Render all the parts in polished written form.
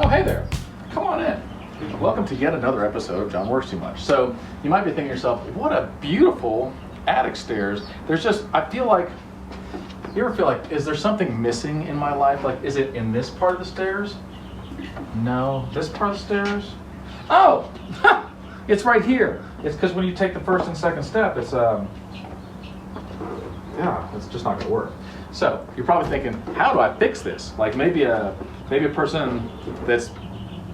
Oh, hey there. Come on in. Welcome to yet another episode of John Works Too Much. So you might be thinking to yourself, what a beautiful attic stairs. There's just, I feel like, you ever feel like, is there something missing in my life? Like, is it in this part of the stairs? No. This part of the stairs? Oh, it's right here. It's because when you take the first and second step, it's just not gonna work. So you're probably thinking, how do I fix this? Like maybe a person that's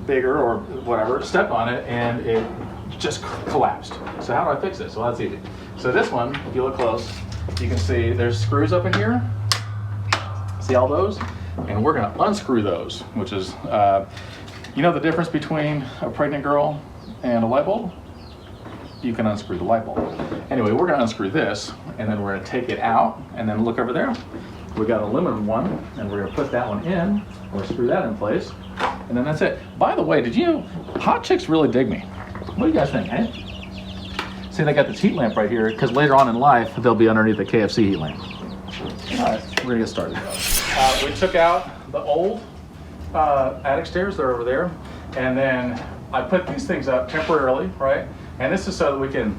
bigger or whatever stepped on it and it just collapsed. So how do I fix this? Well, that's easy. So this one, if you look close, you can see there's screws up in here. See all those? And we're gonna unscrew those, which is, you know the difference between a pregnant girl and a light bulb? You can unscrew the light bulb. Anyway, we're gonna unscrew this, and then we're gonna take it out, and then look over there. We got an aluminum one, and we're gonna put that one in, or screw that in place, and then that's it. By the way, did you know, hot chicks really dig me. What do you guys think, eh? See, they got this heat lamp right here, because later on in life, they'll be underneath the KFC heat lamp. All right, we're gonna get started. We took out the old attic stairs, they're over there, and then I put these things up temporarily, right? And this is so that we can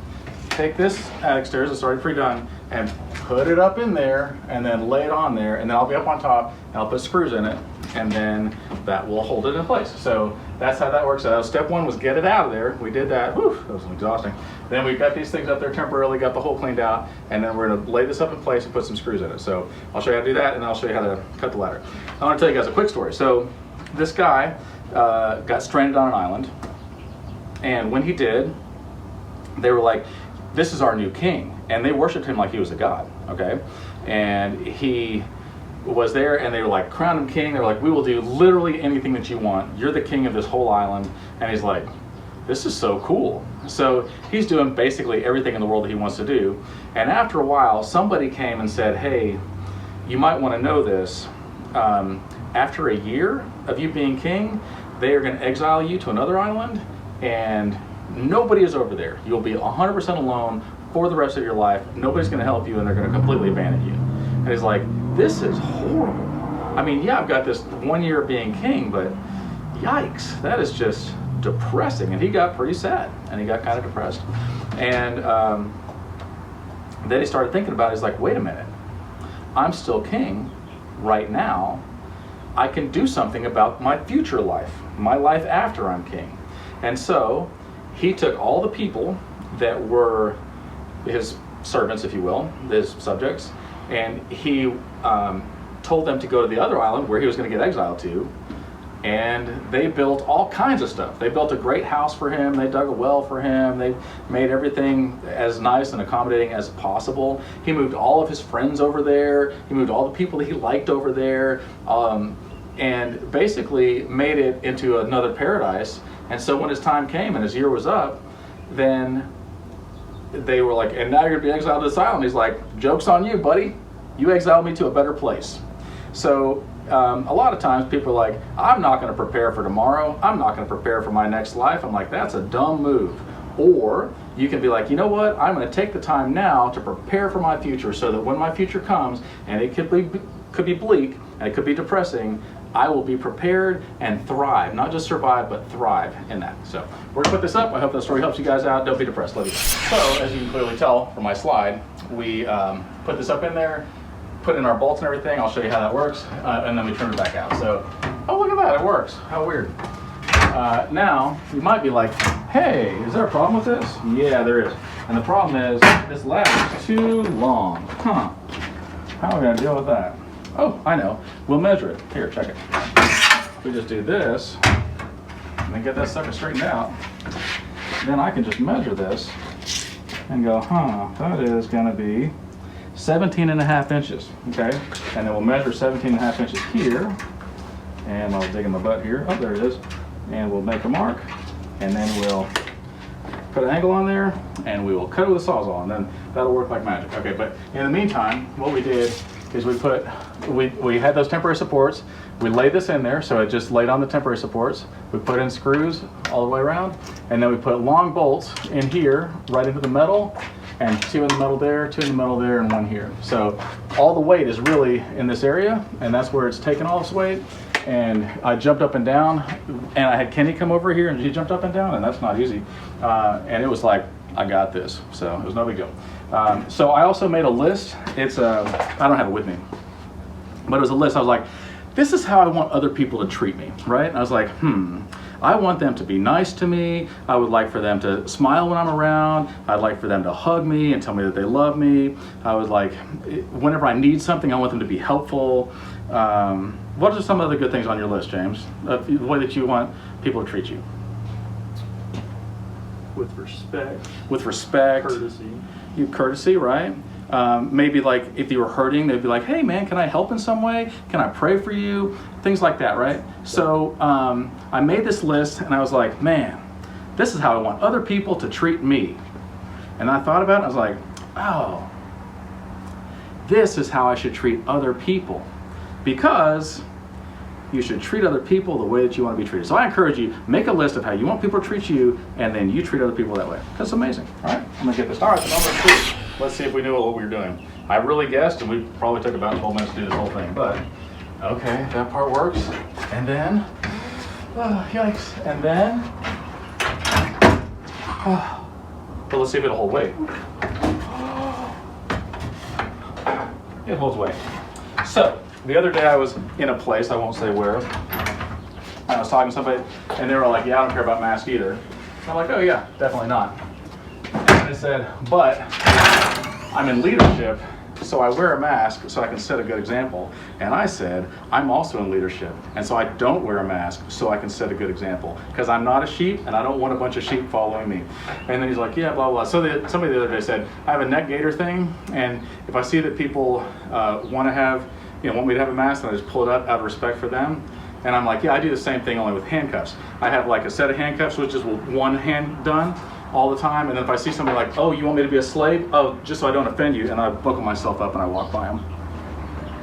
take this attic stairs, it's already pre-done, and put it up in there, and then lay it on there, and then I'll be up on top, and I'll put screws in it, and then that will hold it in place. So that's how that works. Step one was get it out of there. We did that. Whew, that was exhausting. Then we got these things up there temporarily, got the hole cleaned out, and then we're gonna lay this up in place and put some screws in it. So I'll show you how to do that, and I'll show you how to cut the ladder. I wanna tell you guys a quick story. So this guy got stranded on an island, and when he did, they were like, this is our new king, and they worshiped him like he was a god, okay? And he was there, and they were like, crowned him king. They were like, we will do literally anything that you want. You're the king of this whole island. And he's like, this is so cool. So he's doing basically everything in the world that he wants to do. And after a while, somebody came and said, hey, you might want to know this. After a year of you being king, they are going to exile you to another island, and nobody is over there. You'll be 100% alone for the rest of your life. Nobody's going to help you, and they're going to completely abandon you. And he's like, this is horrible. I mean, yeah, I've got this 1 year of being king, but yikes, that is just depressing. And he got pretty sad, and he got kind of depressed. And then he started thinking about it. He's like, wait a minute, I'm still king right now. I can do something about my future life, my life after I'm king. And so he took all the people that were his servants, if you will, his subjects, and he told them to go to the other island where he was going to get exiled to, and they built all kinds of stuff. They built a great house for him, they dug a well for him, they made everything as nice and accommodating as possible. He moved all of his friends over there, he moved all the people that he liked over there, and basically made it into another paradise. And so when his time came and his year was up, then they were like, and now you're gonna be exiled to this island. He's like, joke's on you, buddy. You exiled me to a better place. So a lot of times people are like, I'm not gonna prepare for tomorrow. I'm not gonna prepare for my next life. I'm like, that's a dumb move. Or you can be like, you know what? I'm gonna take the time now to prepare for my future so that when my future comes, and it could be bleak, and it could be depressing, I will be prepared and thrive, not just survive, but thrive in that. So we're gonna put this up. I hope that story helps you guys out. Don't be depressed, love you. So as you can clearly tell from my slide, we put this up in there, put in our bolts and everything. I'll show you how that works, and then we turn it back out. So, oh, look at that, it works. How weird. Now, you might be like, hey, is there a problem with this? Yeah, there is. And the problem is, this ladder is too long. Huh, how are we gonna deal with that? Oh, I know. We'll measure it. Here, check it. We just do this, and then get that sucker straightened out. Then I can just measure this and go, that is gonna be 17.5 inches, okay? And then we'll measure 17.5 inches here, and I'll dig in my butt here. Oh, there it is. And we'll make a mark, and then we'll put an angle on there, and we will cut it with a sawzall, and then that'll work like magic. Okay, but in the meantime, what we did is we had those temporary supports. We laid this in there, so it just laid on the temporary supports. We put in screws all the way around, and then we put long bolts in here, right into the metal, and 2 in the metal there, 2 in the metal there, and 1 here. So all the weight is really in this area, and that's where it's taking all this weight. and I jumped up and down, and I had Kenny come over here, and she jumped up and down, and that's not easy. And it was like, I got this, so it was no big deal. So I also made a list. It's I don't have it with me, but it was a list. I was like, this is how I want other people to treat me, right? And I was like, I want them to be nice to me. I would like for them to smile when I'm around. I'd like for them to hug me and tell me that they love me. I would like, whenever I need something, I want them to be helpful. What are some other good things on your list, James? The way that you want people to treat you? With respect. With respect. Courtesy. Courtesy, right? Maybe like if you were hurting, they'd be like, hey man, can I help in some way? Can I pray for you? Things like that, right? So I made this list and I was like, man, this is how I want other people to treat me. And I thought about it, I was like, oh, this is how I should treat other people. Because you should treat other people the way that you want to be treated. So I encourage you, make a list of how you want people to treat you, and then you treat other people that way. That's amazing. All right, I'm gonna get this. All right, so number 2. Let's see if we knew what we were doing. I really guessed, and we probably took about 12 minutes to do this whole thing, but okay, that part works. And then, yikes, and then, but let's see if it'll hold weight. It holds weight. So, the other day I was in a place, I won't say where, and I was talking to somebody, and they were like, yeah, I don't care about masks either. And I'm like, oh yeah, definitely not. And they said, but I'm in leadership, so I wear a mask so I can set a good example. And I said, I'm also in leadership, and so I don't wear a mask so I can set a good example. Because I'm not a sheep, and I don't want a bunch of sheep following me. And then he's like, yeah, blah, blah. So somebody the other day said, I have a neck gaiter thing, and if I see that people want me to have a mask, and I just pull it up out of respect for them. And I'm like, yeah, I do the same thing only with handcuffs. I have like a set of handcuffs which is one hand done all the time, and then if I see somebody like, oh, you want me to be a slave? Oh, just so I don't offend you, and I buckle myself up and I walk by them.